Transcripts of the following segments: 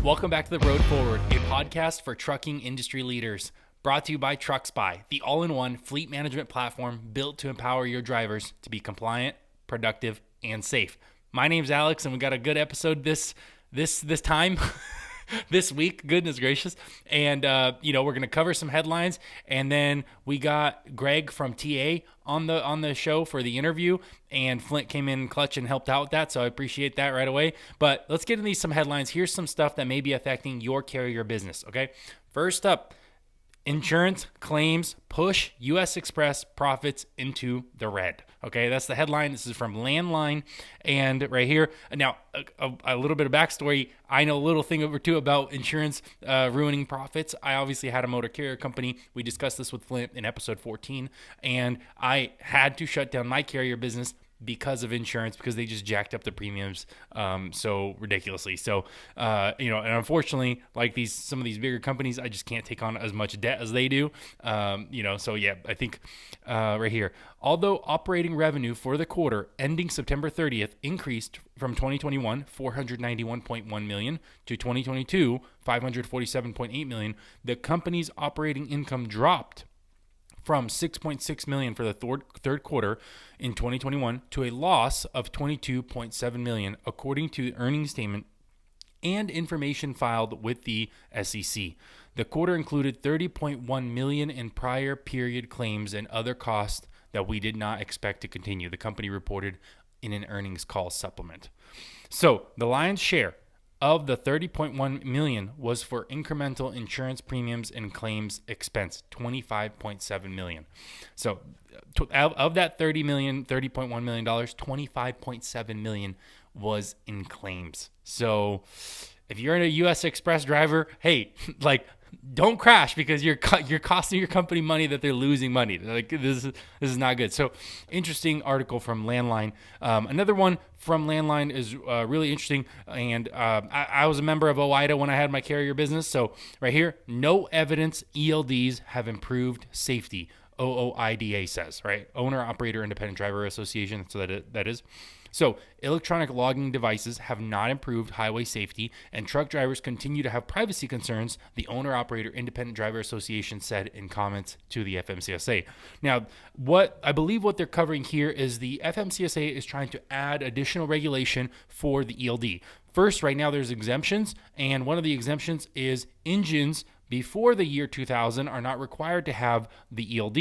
Welcome back to The Road Forward, a podcast for trucking industry leaders. Brought to you by TruckSpy, the all-in-one fleet management platform built to empower your drivers to be compliant, productive, and safe. My name's Alex, and we got a good episode this time. This week, goodness gracious. And, we're going to cover some headlines. And then we got Greg from TA on the show for the interview. And Flint came in clutch and helped out with that. So I appreciate that right away. But let's get into some headlines. Here's some stuff that may be affecting your carrier business. Okay. First up, insurance claims push U.S. Xpress Profits into the red. Okay, that's the headline. This is from Landline. And right here, now, a little bit of backstory. I know a little thing or two about insurance ruining profits. I obviously had a motor carrier company. We discussed this with Flint in episode 14. And I had to shut down my carrier business because of insurance, because they just jacked up the premiums so ridiculously. So, and unfortunately, like some of these bigger companies, I just can't take on as much debt as they do. So yeah, I think right here, although operating revenue for the quarter ending September 30th increased from 2021, $491.1 million to 2022, $547.8 million, the company's operating income dropped from $6.6 million for the third quarter in 2021 to a loss of $22.7 million, according to the earnings statement and information filed with the SEC. The quarter included $30.1 million in prior period claims and other costs that we did not expect to continue, the company reported in an earnings call supplement. So the lion's share of the $30.1 million was for incremental insurance premiums and claims expense, $25.7 million. So of that $30.1 million, $25.7 million was in claims. So if you're a U.S. Xpress driver, hey, don't crash, because you're costing your company money that they're losing money. This is not good. So interesting article from Landline. Another one from Landline is really interesting. And I was a member of OIDA when I had my carrier business. So right here, no evidence ELDs have improved safety. OOIDA says, right? Owner Operator Independent Driver Association. So that is. So electronic logging devices have not improved highway safety, and truck drivers continue to have privacy concerns, the Owner Operator Independent Driver Association said in comments to the FMCSA. Now, what they're covering here is the FMCSA is trying to add additional regulation for the ELD. First, right now there's exemptions, and one of the exemptions is engines before the year 2000 are not required to have the ELD.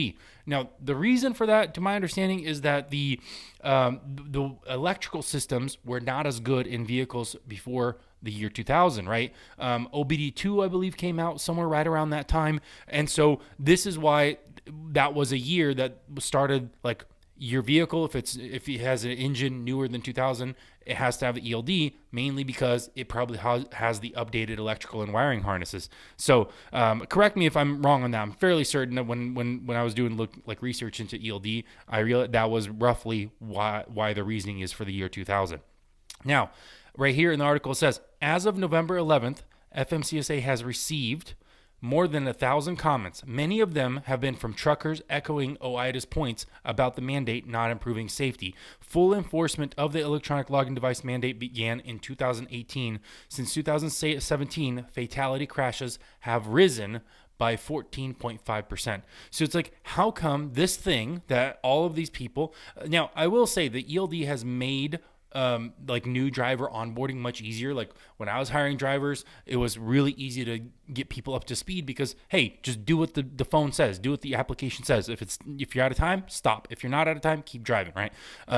Now, the reason for that, to my understanding, is that the electrical systems were not as good in vehicles before the year 2000, right? OBD2, I believe, came out somewhere right around that time. And so this is why that was a year that started, like, your vehicle, if it has an engine newer than 2000, it has to have the ELD, mainly because it probably has the updated electrical and wiring harnesses. So correct me if I'm wrong on that. I'm fairly certain that when I was doing research into ELD, I realized that was roughly why the reasoning is for the year 2000. Now, right here in the article, it says, as of November 11th, FMCSA has received more than 1,000 comments. Many of them have been from truckers echoing OIDA's points about the mandate not improving safety. Full enforcement of the electronic logging device mandate began in 2018. Since 2017, fatality crashes have risen by 14.5%. So it's like, how come this thing that all of these people... Now, I will say the ELD has made new driver onboarding much easier. Like when I was hiring drivers, it was really easy to get people up to speed because, hey, just do what the phone says, do what the application says. If you're out of time, stop. If you're not out of time, keep driving, right?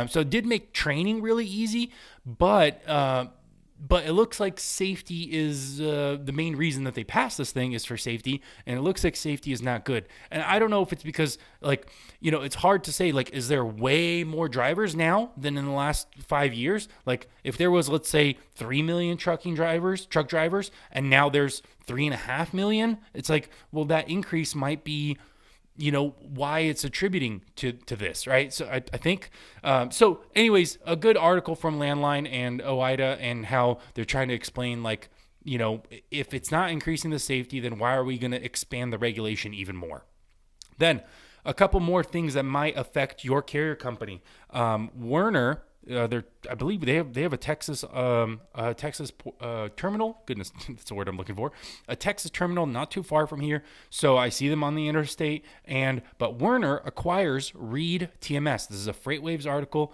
So it did make training really easy, but it looks like safety is the main reason that they passed this thing is for safety, and it looks like safety is not good. And I don't know if it's because, it's hard to say, is there way more drivers now than in the last 5 years? Like, if there was, let's say, 3 million truck drivers, and now there's 3.5 million, it's like, well, that increase might be why it's attributing to this, right? So I think, so anyways, a good article from Landline and OIDA and how they're trying to explain, if it's not increasing the safety, then why are we going to expand the regulation even more? Then a couple more things that might affect your carrier company. Werner I believe they have a Texas terminal. Goodness, that's the word I'm looking for. A Texas terminal not too far from here. So I see them on the interstate. But Werner acquires Reed TMS. This is a FreightWaves article.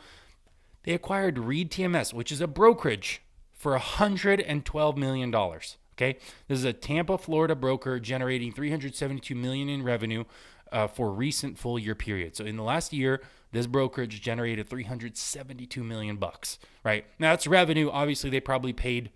They acquired Reed TMS, which is a brokerage, for $112 million. Okay, this is a Tampa, Florida broker generating $372 million in revenue for recent full year period. So in the last year, this brokerage generated $372 million bucks. Right now, that's revenue. Obviously, they probably paid.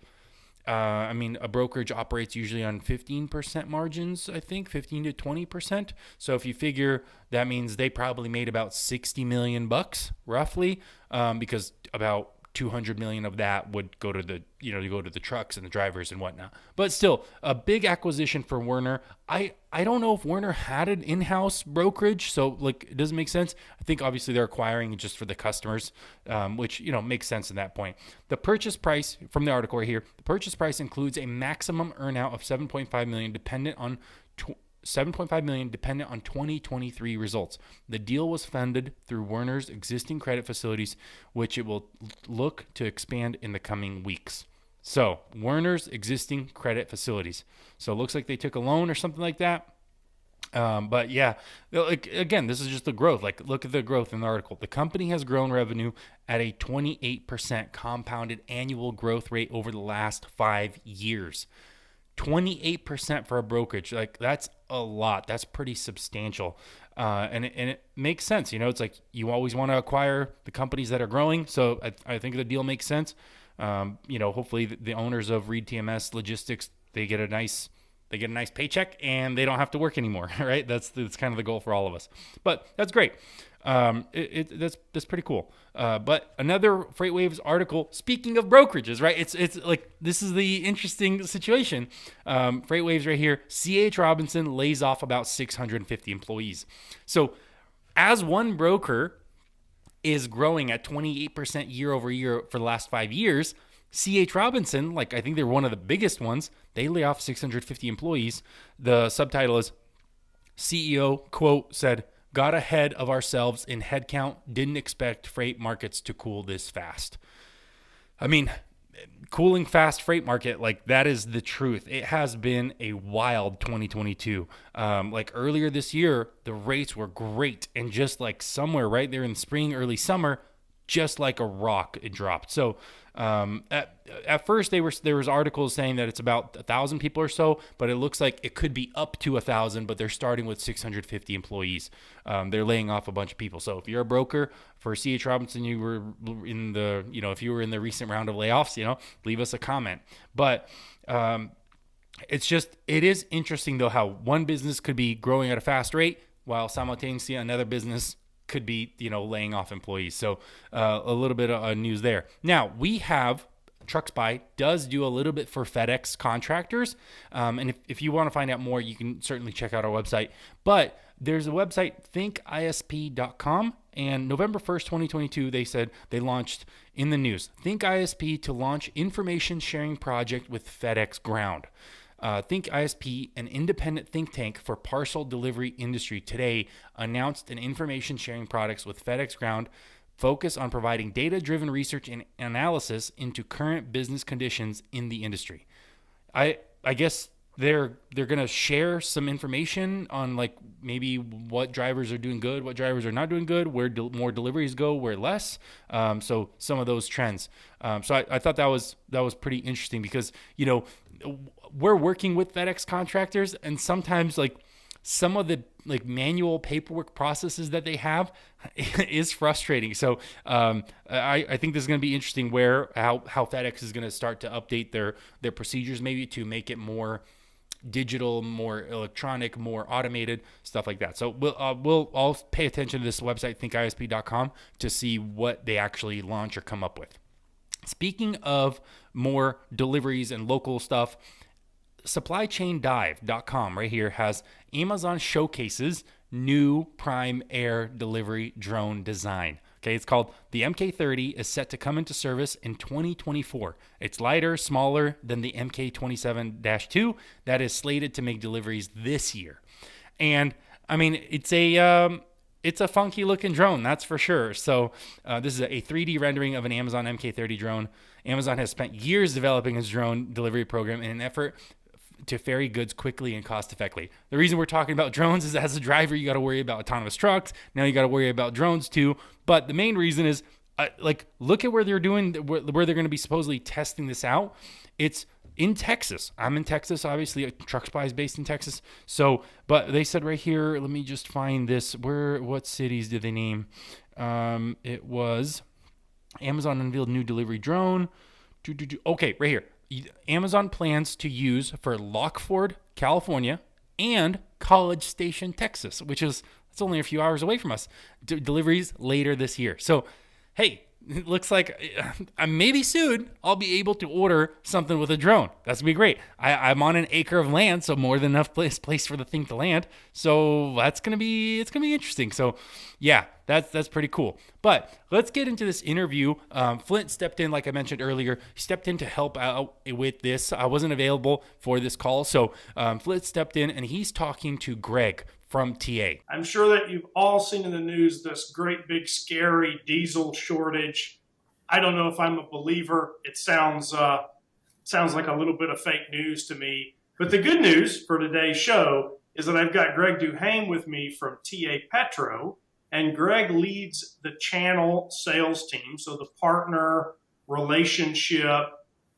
A brokerage operates usually on 15% margins, I think 15 to 20%. So if you figure, that means they probably made about 60 million bucks roughly, because about 200 million of that would go to the trucks and the drivers and whatnot. But still, a big acquisition for Werner. I don't know if Werner had an in-house brokerage, so it doesn't make sense. I think obviously they're acquiring just for the customers, which makes sense in that point. The purchase price from the article right here, the purchase price includes a maximum earnout of $7.5 million dependent on 2023 results. The deal was funded through Werner's existing credit facilities, which it will look to expand in the coming weeks. So, Werner's existing credit facilities. So, it looks like they took a loan or something like that. But yeah, again, this is just the growth. Look at the growth in the article. The company has grown revenue at a 28% compounded annual growth rate over the last 5 years. 28% for a brokerage, that's a lot. That's pretty substantial, and it makes sense. It's like you always want to acquire the companies that are growing. So I think the deal makes sense. Hopefully the owners of Reed TMS Logistics, they get a nice paycheck and they don't have to work anymore. Right? That's kind of the goal for all of us. But that's great. That's pretty cool. But another FreightWaves article, speaking of brokerages, right? It's like, this is the interesting situation. FreightWaves right here, C.H. Robinson lays off about 650 employees. So as one broker is growing at 28% year over year for the last 5 years, C.H. Robinson, I think they're one of the biggest ones, they lay off 650 employees. The subtitle is, CEO, quote, said, "Got ahead of ourselves in headcount. Didn't expect freight markets to cool this fast." I mean, cooling fast freight market, that is the truth. It has been a wild 2022. Earlier this year, the rates were great. And just somewhere right there in spring, early summer, just like a rock, it dropped. So at first there was articles saying that it's about 1,000 people or so, but it looks like it could be up to 1,000, but they're starting with 650 employees. They're laying off a bunch of people. So if you're a broker for C.H. Robinson, you were in the, if you were in the recent round of layoffs, leave us a comment. But it is interesting though how one business could be growing at a fast rate while simultaneously another business could be, laying off employees. So a little bit of news there. Now we have TruckSpy does do a little bit for FedEx contractors. And if you want to find out more, you can certainly check out our website. But there's a website, thinkisp.com. And November 1st, 2022, they said they launched in the news, Think ISP to launch information sharing project with FedEx Ground. Think ISP, an independent think tank for parcel delivery industry, today announced an information sharing products with FedEx Ground focus on providing data-driven research and analysis into current business conditions in the industry. I guess they're going to share some information on maybe what drivers are doing good, what drivers are not doing good, where more deliveries go, where less. So some of those trends. So I thought that was pretty interesting because, we're working with FedEx contractors, and sometimes some of the manual paperwork processes that they have is frustrating. So I think this is going to be interesting how FedEx is going to start to update their procedures, maybe to make it more digital, more electronic, more automated, stuff like that. So we'll all pay attention to this website, thinkisp.com, to see what they actually launch or come up with. Speaking of more deliveries and local stuff, supplychaindive.com right here has Amazon showcases new Prime Air delivery drone design. Okay, it's called the MK30, is set to come into service in 2024. It's lighter, smaller than the MK27-2 that is slated to make deliveries this year. And I mean, it's a it's a funky looking drone, that's for sure. So this is a 3D rendering of an Amazon MK30 drone. Amazon has spent years developing its drone delivery program in an effort to ferry goods quickly and cost effectively. The reason we're talking about drones is as a driver, you got to worry about autonomous trucks. Now you got to worry about drones too. But the main reason is look at where they're doing, where they're going to be supposedly testing this out. It's in Texas. I'm in Texas, obviously. TruckSpy is based in Texas. So, but they said right here, let me just find this. What cities did they name? It was Amazon unveiled new delivery drone. Okay, right here. Amazon plans to use for Lockford, California, and College Station, Texas, which is it's only a few hours away from us. Deliveries later this year. So, hey, it looks like maybe soon I'll be able to order something with a drone. That's gonna be great. I'm on an acre of land, so more than enough place for the thing to land. So it's gonna be interesting. So yeah, that's pretty cool. But let's get into this interview. Flint stepped in, like I mentioned earlier. He stepped in to help out with this. I wasn't available for this call, so Flint stepped in, and he's talking to Greg from TA. I'm sure that you've all seen in the news this great big scary diesel shortage. I don't know if I'm a believer. It sounds like a little bit of fake news to me. But the good news for today's show is that I've got Greg Duhaime with me from TA Petro, and Greg leads the channel sales team, so the partner relationship,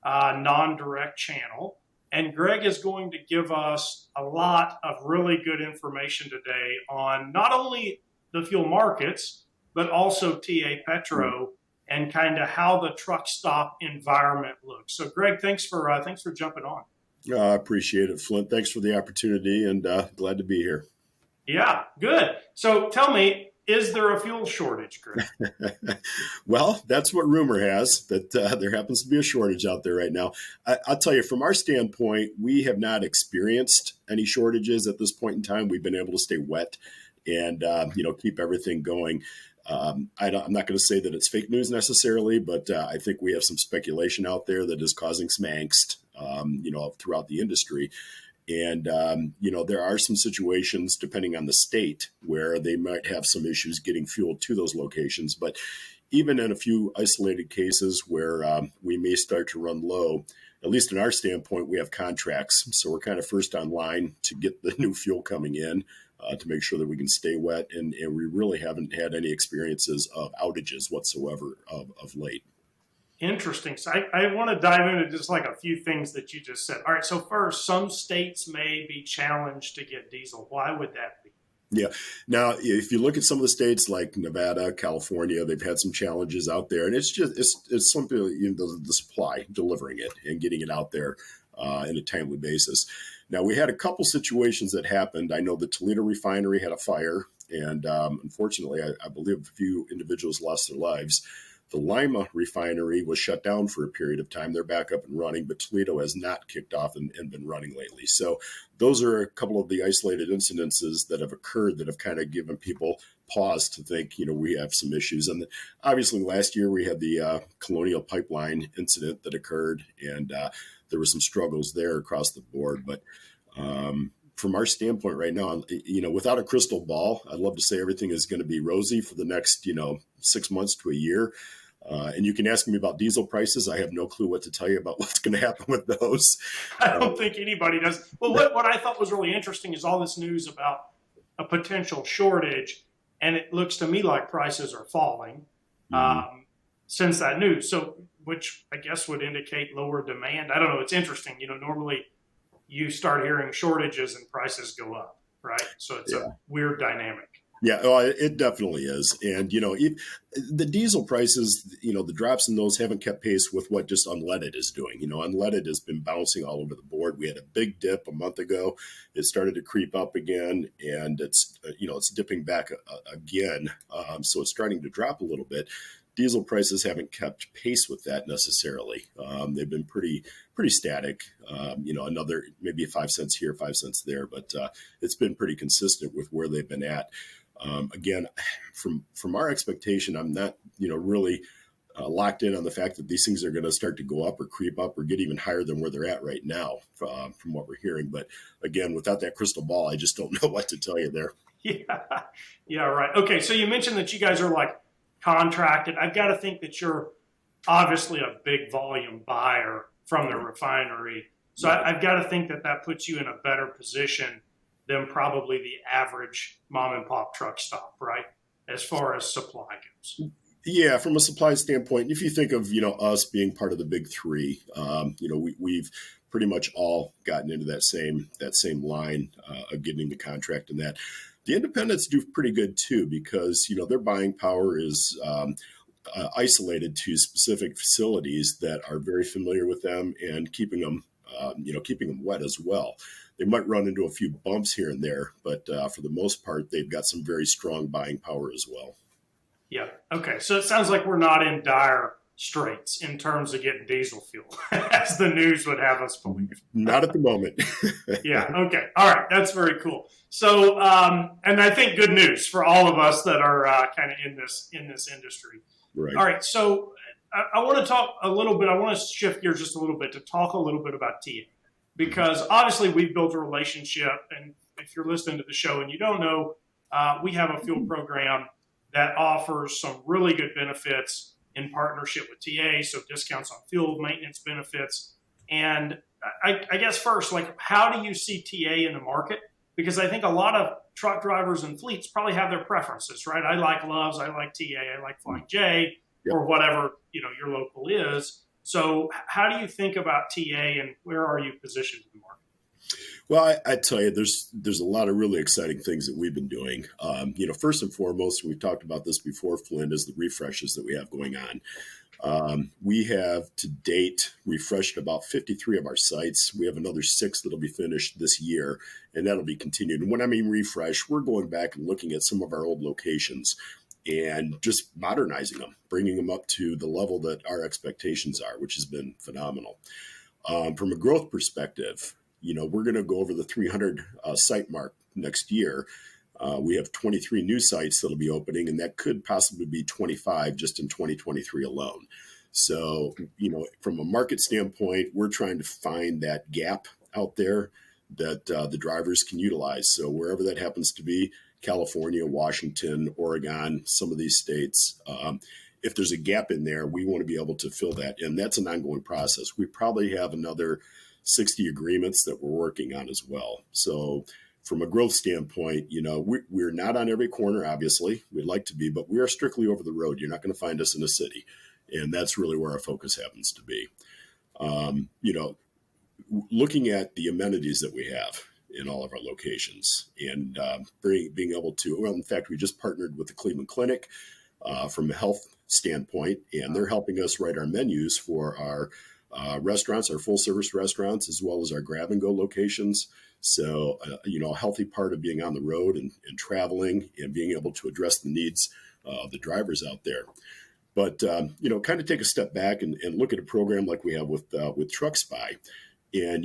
non-direct channel. And Greg is going to give us a lot of really good information today on not only the fuel markets, but also TA Petro and kind of how the truck stop environment looks. So, Greg, thanks for jumping on. I appreciate it, Flint. Thanks for the opportunity, and glad to be here. Yeah, good. So tell me, is there a fuel shortage, Greg? Well, that's what rumor has, that there happens to be a shortage out there right now. I'll tell you, from our standpoint, we have not experienced any shortages at this point in time. We've been able to stay wet and keep everything going. I'm not going to say that it's fake news necessarily, but I think we have some speculation out there that is causing some angst, throughout the industry. And, there are some situations, depending on the state, where they might have some issues getting fuel to those locations. But even in a few isolated cases where we may start to run low, at least in our standpoint, we have contracts. So we're kind of first online to get the new fuel coming in to make sure that we can stay wet. And we really haven't had any experiences of outages whatsoever of late. Interesting. So I want to dive into just like a few things that you just said. All right. So first, some states may be challenged to get diesel. Why would that be? Yeah. Now, if you look at some of the states like Nevada, California, they've had some challenges out there, and it's something, the supply, delivering it and getting it out there in a timely basis. Now, we had a couple situations that happened. I know the Toledo refinery had a fire, and unfortunately, I believe a few individuals lost their lives. The Lima refinery was shut down for a period of time. They're back up and running, but Toledo has not kicked off and been running lately. So those are a couple of the isolated incidences that have occurred that have kind of given people pause to think, we have some issues. And obviously last year we had the Colonial Pipeline incident that occurred, and there were some struggles there across the board. But from our standpoint right now, without a crystal ball, I'd love to say everything is going to be rosy for the next, 6 months to a year. And you can ask me about diesel prices. I have no clue what to tell you about what's going to happen with those. I don't think anybody does. Well, what I thought was really interesting is all this news about a potential shortage, and it looks to me like prices are falling since that news. So, which I guess would indicate lower demand. I don't know. It's interesting. Normally you start hearing shortages and prices go up, right? So it's a weird dynamic. Yeah, it definitely is. And, the diesel prices, the drops in those haven't kept pace with what just unleaded is doing. Unleaded has been bouncing all over the board. We had a big dip a month ago. It started to creep up again, and it's dipping back again. So it's starting to drop a little bit. Diesel prices haven't kept pace with that necessarily. They've been pretty static. Another maybe 5 cents here, 5 cents there, but it's been pretty consistent with where they've been at. Again, from our expectation, I'm not, really locked in on the fact that these things are going to start to go up or creep up or get even higher than where they're at right now, from what we're hearing. But again, without that crystal ball, I just don't know what to tell you there. Yeah, right. Okay, so you mentioned that you guys are like contracted. I've got to think that you're obviously a big volume buyer from the refinery. So I've got to think that that puts you in a better position than probably the average mom and pop truck stop, right? As far as supply goes. Yeah, from a supply standpoint, if you think of, us being part of the big three, we've pretty much all gotten into that same line of getting the contract and that. The independents do pretty good too, because, their buying power is isolated to specific facilities that are very familiar with them and keeping them wet as well. They might run into a few bumps here and there, but for the most part, they've got some very strong buying power as well. Yeah. Okay. So it sounds like we're not in dire straits in terms of getting diesel fuel, as the news would have us believe. Not at the moment. Yeah. Okay. All right. That's very cool. So, and I think good news for all of us that are kind of in this industry. Right. All right. So I want to talk a little bit. I want to shift gears just a little bit to talk a little bit about TA, because obviously we've built a relationship. And if you're listening to the show and you don't know, we have a fuel program that offers some really good benefits in partnership with TA, so discounts on fuel maintenance benefits. And I guess first, like, how do you see TA in the market? Because I think a lot of truck drivers and fleets probably have their preferences, right? I like Love's, I like TA, I like Flying J, or whatever your local is. So how do you think about TA, and where are you positioned in the market? Well, I tell you, there's a lot of really exciting things that we've been doing. First and foremost, we've talked about this before, Flynn, is the refreshes that we have going on. We have to date refreshed about 53 of our sites. We have another 6 that'll be finished this year, and that'll be continued. And when I mean refresh, we're going back and looking at some of our old locations and just modernizing them, bringing them up to the level that our expectations are, which has been phenomenal. From a growth perspective, we're going to go over the 300 site mark next year. We have 23 new sites that'll be opening, and that could possibly be 25 just in 2023 alone. So, from a market standpoint, we're trying to find that gap out there that the drivers can utilize. So wherever that happens to be, California, Washington, Oregon, some of these states, if there's a gap in there, we want to be able to fill that. And that's an ongoing process. We probably have another 60 agreements that we're working on as well. So from a growth standpoint, we're not on every corner, obviously. We'd like to be, but we are strictly over the road. You're not going to find us in a city. And that's really where our focus happens to be. Looking at the amenities that we have in all of our locations and being able to, well, in fact, we just partnered with the Cleveland Clinic from a health standpoint, and they're helping us write our menus for our restaurants, our full service restaurants, as well as our grab and go locations. So, a healthy part of being on the road and traveling and being able to address the needs of the drivers out there. But, kind of take a step back and look at a program like we have with TruckSpy. And,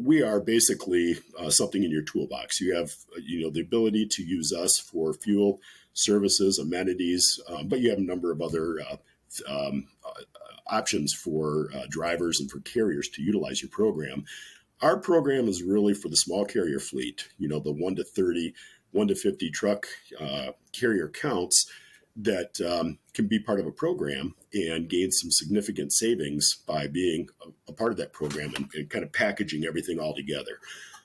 we are basically something in your toolbox. You have, the ability to use us for fuel, services, amenities, but you have a number of other options for drivers and for carriers to utilize your program. Our program is really for the small carrier fleet, the 1 to 30, 1 to 50 truck carrier counts that can be part of a program and gain some significant savings by being a part of that program and kind of packaging everything all together.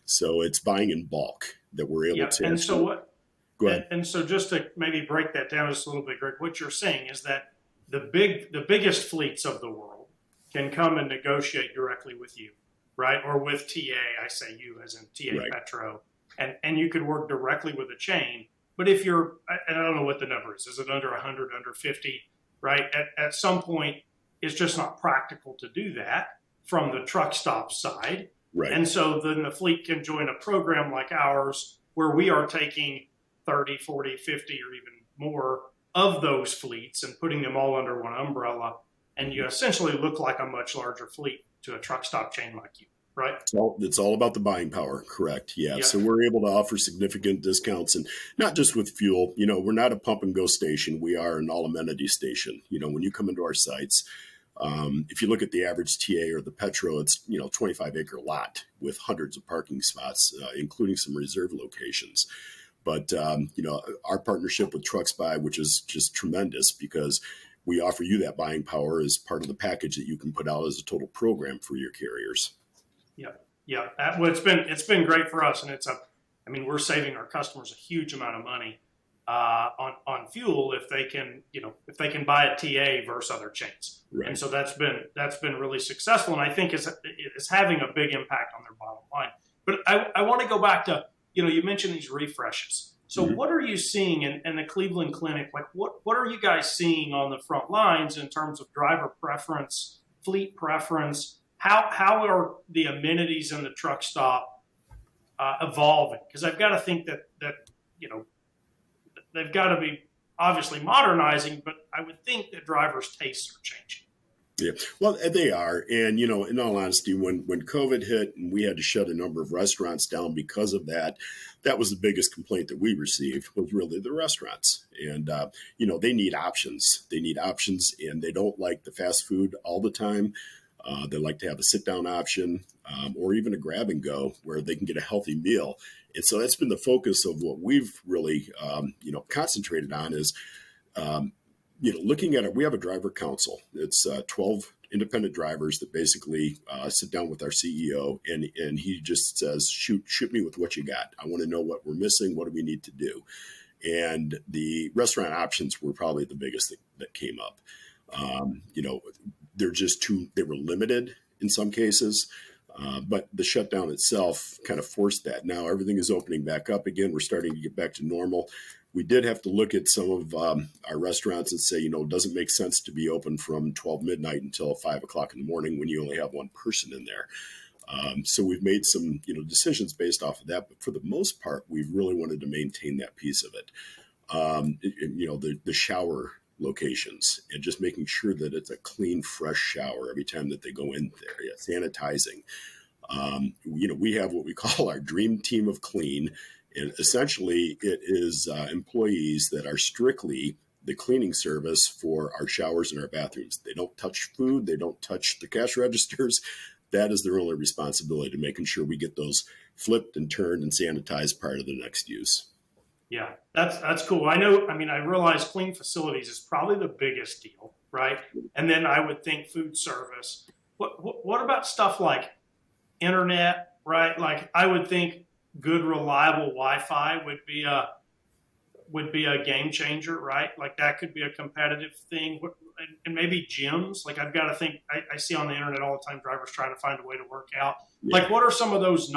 So it's buying in bulk that we're able to. And so what? Go ahead. And so just to maybe break that down just a little bit, Greg, what you're saying is that the biggest fleets of the world can come and negotiate directly with you, right? Or with TA, I say you as in TA Right. Petro, and you could work directly with a chain. But if you're, and I don't know what the number is it under 100, under 50, right? At some point, it's just not practical to do that from the truck stop side. Right. And so then the fleet can join a program like ours where we are taking 30, 40, 50, or even more of those fleets and putting them all under one umbrella. And you essentially look like a much larger fleet to a truck stop chain like you. right? It's all about the buying power, correct? Yeah. Yeah. So we're able to offer significant discounts, and not just with fuel. We're not a pump and go station. We are an all amenity station. When you come into our sites, if you look at the average TA or the Petro, it's 25-acre lot with hundreds of parking spots, including some reserve locations. But our partnership with TrucksBuy, which is just tremendous because we offer you that buying power as part of the package that you can put out as a total program for your carriers. Yeah, yeah. Well, it's been great for us, and we're saving our customers a huge amount of money on fuel if they can buy a TA versus other chains, Right. and so that's been really successful, and I think it's having a big impact on their bottom line. But I want to go back to you mentioned these refreshes. So Mm-hmm. what are you seeing in the Cleveland Clinic? Like what are you guys seeing on the front lines in terms of driver preference, fleet preference? How are the amenities in the truck stop evolving? Because I've got to think that they've got to be obviously modernizing, but I would think that drivers' tastes are changing. Yeah, well, they are. And, in all honesty, when COVID hit and we had to shut a number of restaurants down because of that, that was the biggest complaint that we received was really the restaurants. And, they need options. They need options, and they don't like the fast food all the time. They like to have a sit-down option or even a grab-and-go where they can get a healthy meal. And so that's been the focus of what we've really, concentrated on is looking at it. We have a driver council. It's 12 independent drivers that basically sit down with our CEO, and he just says, shoot me with what you got. I want to know what we're missing. What do we need to do? And the restaurant options were probably the biggest thing that came up. They were limited in some cases, but the shutdown itself kind of forced that. Now everything is opening back up again. We're starting to get back to normal. We did have to look at some of our restaurants and say, it doesn't make sense to be open from 12 midnight until 5 o'clock in the morning when you only have one person in there. So we've made some, decisions based off of that. But for the most part, we've really wanted to maintain that piece of it. The shower locations and just making sure that it's a clean, fresh shower every time that they go in there. Yeah, sanitizing. We have what we call our dream team of clean. And essentially, it is employees that are strictly the cleaning service for our showers and our bathrooms. They don't touch food. They don't touch the cash registers. That is their only responsibility, to making sure we get those flipped and turned and sanitized prior to the next use. Yeah, that's cool. I realize clean facilities is probably the biggest deal, right? And then I would think food service. What about stuff like internet, right? Like I would think good, reliable Wi-Fi would be a game changer, right? Like that could be a competitive thing. And maybe gyms. Like I've got to think. I see on the internet all the time drivers trying to find a way to work out. Yeah. Like what are some of those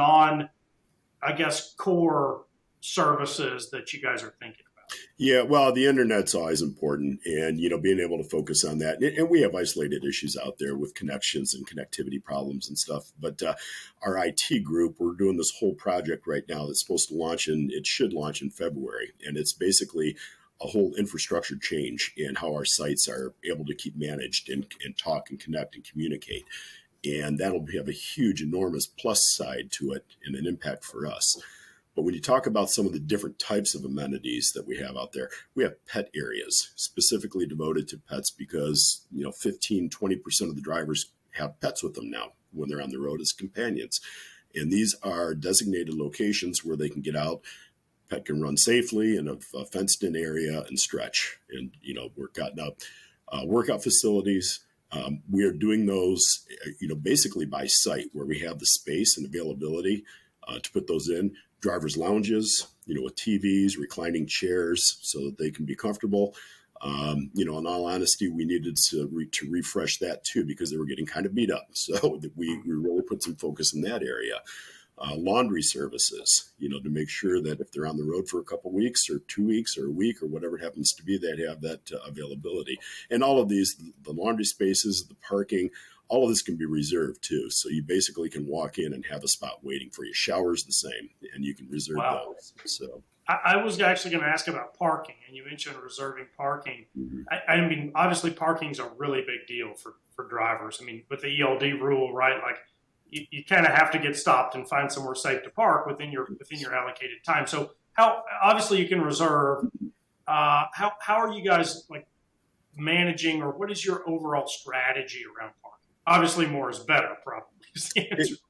core services that you guys are thinking about? Yeah, well, the internet's always important, and being able to focus on that. And we have isolated issues out there with connections and connectivity problems and stuff. But our IT group, we're doing this whole project right now that's supposed to launch, and it should launch in February. And it's basically a whole infrastructure change in how our sites are able to keep managed and talk and connect and communicate. And that'll have a huge, enormous plus side to it and an impact for us. But when you talk about some of the different types of amenities that we have out there, we have pet areas specifically devoted to pets because, 15, 20% of the drivers have pets with them now when they're on the road as companions. And these are designated locations where they can get out. Pet can run safely in a fenced in area and stretch and, work out. Now, workout facilities, we are doing those, basically by site where we have the space and availability to put those in. Drivers' lounges, with TVs, reclining chairs so that they can be comfortable. In all honesty, we needed to refresh that too because they were getting kind of beat up. So we really put some focus in that area. Laundry services, to make sure that if they're on the road for a couple of weeks or 2 weeks or a week or whatever it happens to be, they'd have that availability. And all of these, the laundry spaces, the parking, all of this can be reserved too. So you basically can walk in and have a spot waiting for you. Showers the same, and you can reserve those. So I was actually going to ask about parking, and you mentioned reserving parking. Mm-hmm. Obviously parking is a really big deal for drivers. With the ELD rule, right? Like you kind of have to get stopped and find somewhere safe to park within your allocated time. So how obviously you can reserve. How are you guys like managing, or what is your overall strategy around parking? Obviously, more is better, probably.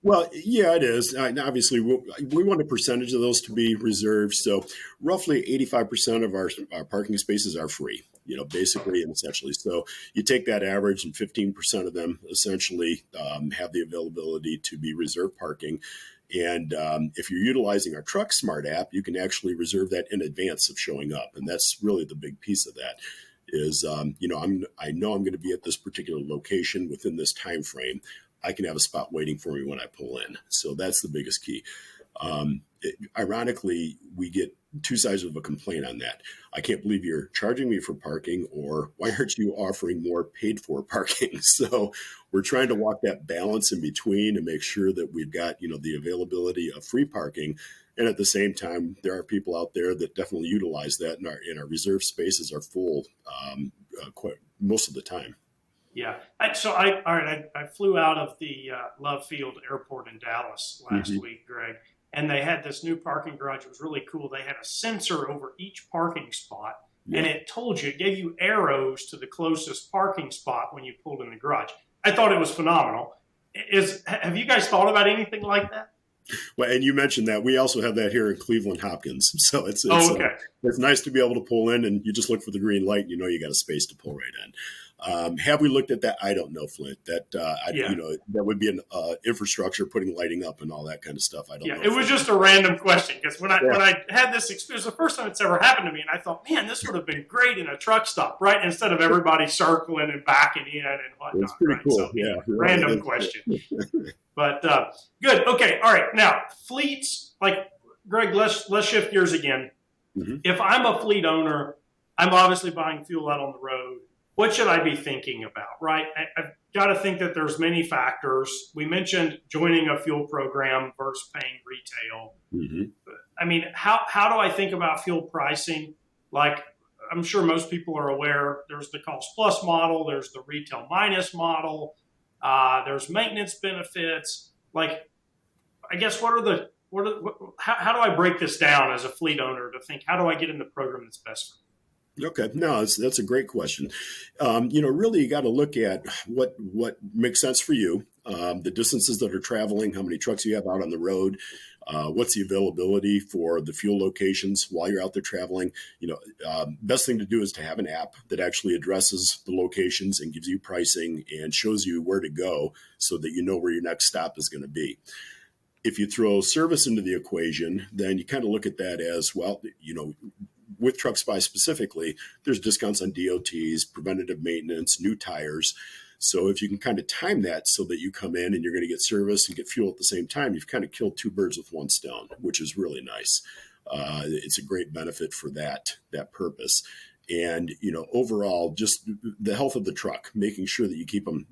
Well, yeah, it is. Obviously, we want a percentage of those to be reserved. So roughly 85% of our parking spaces are free, basically and essentially. So you take that average and 15% of them essentially have the availability to be reserved parking. And if you're utilizing our Truck Smart app, you can actually reserve that in advance of showing up. And that's really the big piece of that is, I know I'm going to be at this particular location within this time frame. I can have a spot waiting for me when I pull in. So that's the biggest key. Ironically, we get two sides of a complaint on that. I can't believe you're charging me for parking, or why aren't you offering more paid for parking? So we're trying to walk that balance in between and make sure that we've got, the availability of free parking. And at the same time, there are people out there that definitely utilize that, and our reserve spaces are full quite most of the time. Yeah. I flew out of the Love Field Airport in Dallas last week, Greg, and they had this new parking garage. It was really cool. They had a sensor over each parking spot, and it gave you arrows to the closest parking spot when you pulled in the garage. I thought it was phenomenal. Have you guys thought about anything like that? Well, and you mentioned that we also have that here in Cleveland Hopkins. So it's nice to be able to pull in, and you just look for the green light, and you got a space to pull right in. Have we looked at that? I don't know, Flint. That that would be an infrastructure, putting lighting up and all that kind of stuff. I don't know. It was just a random question, because when I had this experience, the first time it's ever happened to me, and I thought, man, this would have been great in a truck stop, right? Instead of everybody circling and backing in and whatnot. It's pretty cool. So, random question. But good. Okay. All right. Now, fleets, like Greg, let's shift gears again. Mm-hmm. If I'm a fleet owner, I'm obviously buying fuel out on the road. What should I be thinking about, right? I've got to think that there's many factors. We mentioned joining a fuel program versus paying retail. Mm-hmm. I mean, how do I think about fuel pricing? Like, I'm sure most people are aware, there's the cost plus model, there's the retail minus model, there's maintenance benefits. Like, I guess how do I break this down as a fleet owner to think, how do I get in the program that's best for me? Okay, no, that's a great question. Really, you got to look at what makes sense for you, the distances that are traveling, how many trucks you have out on the road, what's the availability for the fuel locations while you're out there traveling. Best thing to do is to have an app that actually addresses the locations and gives you pricing and shows you where to go so that you know where your next stop is going to be. If you throw service into the equation, then you kind of look at that as, well, with TruckSpy specifically, there's discounts on DOTs, preventative maintenance, new tires. So if you can kind of time that so that you come in and you're going to get service and get fuel at the same time, you've kind of killed two birds with one stone, which is really nice. It's a great benefit for that purpose. And, overall, just the health of the truck, making sure that you keep them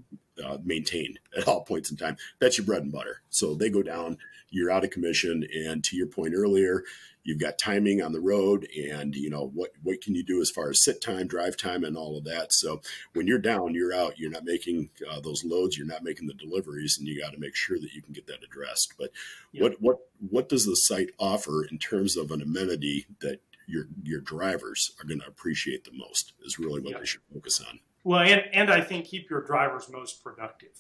maintained at all points in time. That's your bread and butter. So they go down, you're out of commission. And to your point earlier, you've got timing on the road, and what can you do as far as sit time, drive time, and all of that. So when you're down, you're out. You're not making those loads. You're not making the deliveries, and you got to make sure that you can get that addressed. But what does the site offer in terms of an amenity that your drivers are going to appreciate the most is really what they should focus on. Well, and I think keep your drivers most productive.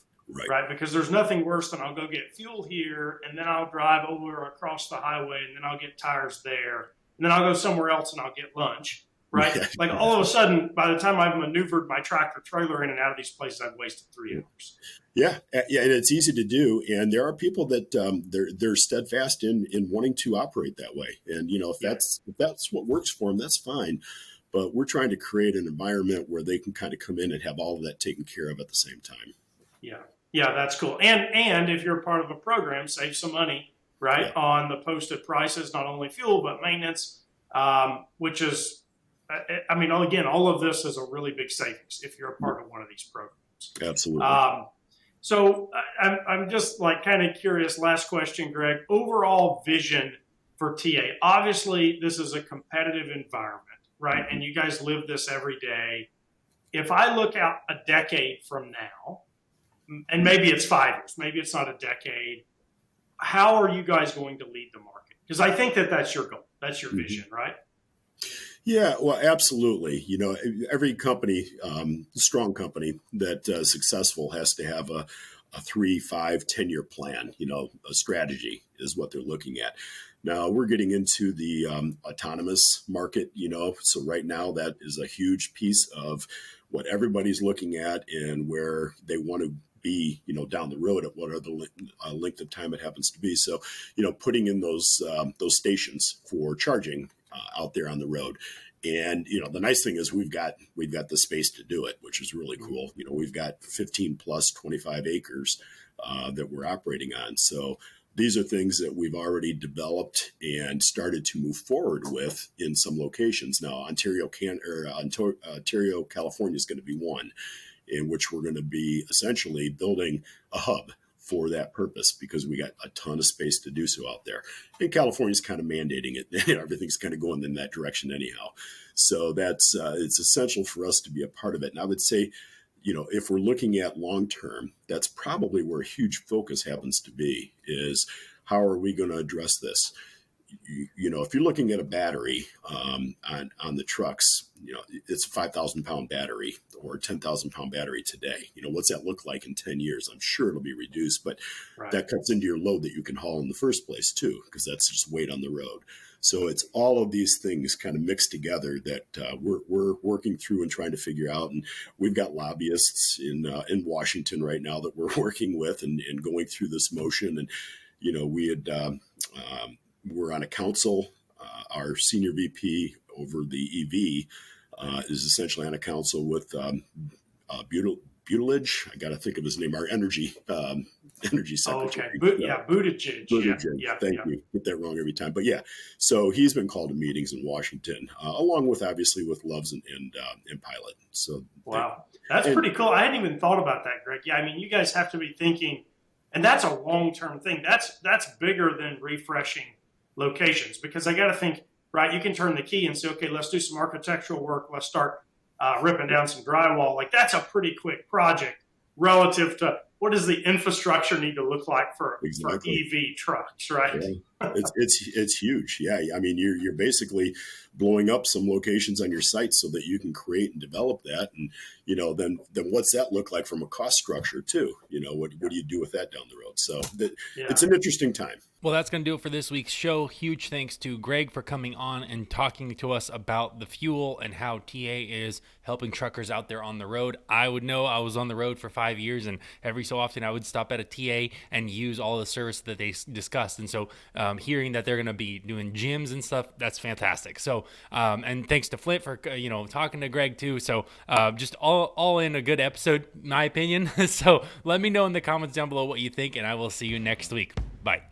Right. Because there's nothing worse than I'll go get fuel here, and then I'll drive over across the highway, and then I'll get tires there, and then I'll go somewhere else and I'll get lunch. Right. Yeah. Like all of a sudden, by the time I've maneuvered my tractor trailer in and out of these places, I've wasted 3 hours. Yeah. And it's easy to do. And there are people that they're steadfast in wanting to operate that way. And, if that's what works for them, that's fine. But we're trying to create an environment where they can kind of come in and have all of that taken care of at the same time. Yeah, that's cool. And if you're a part of a program, save some money, right, on the posted prices, not only fuel, but maintenance, which is, again, all of this is a really big savings if you're a part of one of these programs. Absolutely. So I'm just kind of curious, last question, Greg, overall vision for TA. Obviously, this is a competitive environment, right? And you guys live this every day. If I look out a decade from now, and maybe it's 5 years, maybe it's not a decade. How are you guys going to lead the market? Because I think that's your goal. That's your vision, right? Yeah, well, absolutely. Every company, strong company that is successful has to have a 3, 5, 10-year plan. A strategy is what they're looking at. Now we're getting into the autonomous market, so right now that is a huge piece of what everybody's looking at and where they want to be, down the road at what are the length of time it happens to be. So, putting in those stations for charging out there on the road. And, the nice thing is we've got the space to do it, which is really cool. We've got 15 plus 25 acres that we're operating on. So these are things that we've already developed and started to move forward with in some locations. Now, Ontario, California is going to be one in which we're going to be essentially building a hub for that purpose because we got a ton of space to do so out there. And California's kind of mandating it. Everything's kind of going in that direction anyhow. So that's it's essential for us to be a part of it. And I would say, if we're looking at long term, that's probably where a huge focus happens to be is how are we going to address this? If you're looking at a battery on the trucks, it's a 5,000 pound battery or 10,000 pound battery today. What's that look like in 10 years? I'm sure it'll be reduced, but that cuts into your load that you can haul in the first place too, because that's just weight on the road. So it's all of these things kind of mixed together that we're working through and trying to figure out. And we've got lobbyists in Washington right now that we're working with and going through this motion. And, we're on a council. Our senior VP over the EV is essentially on a council with Buttigieg. I got to think of his name. Our energy secretary. Buttigieg. Yeah, thank you. Get that wrong every time. But yeah, so he's been called to meetings in Washington, along with obviously with Loves and Pilot. So wow, that's pretty cool. I hadn't even thought about that, Greg. Yeah, I mean, you guys have to be thinking, and that's a long-term thing. That's bigger than refreshing locations because I got to think, right? You can turn the key and say, okay, let's do some architectural work. Let's start ripping down some drywall. Like that's a pretty quick project relative to what does the infrastructure need to look like for EV trucks, right? Yeah. It's huge. Yeah, I mean you're basically blowing up some locations on your site so that you can create and develop that, and then what's that look like from a cost structure too? What do you do with that down the road? So it's an interesting time. Well, that's going to do it for this week's show. Huge thanks to Greg for coming on and talking to us about the fuel and how TA is helping truckers out there on the road. I would know I was on the road for 5 years, and every so often I would stop at a TA and use all the service that they discussed. And so hearing that they're going to be doing gyms and stuff, that's fantastic. So, and thanks to Flint for, talking to Greg too. So just all in a good episode, in my opinion. So let me know in the comments down below what you think, and I will see you next week. Bye.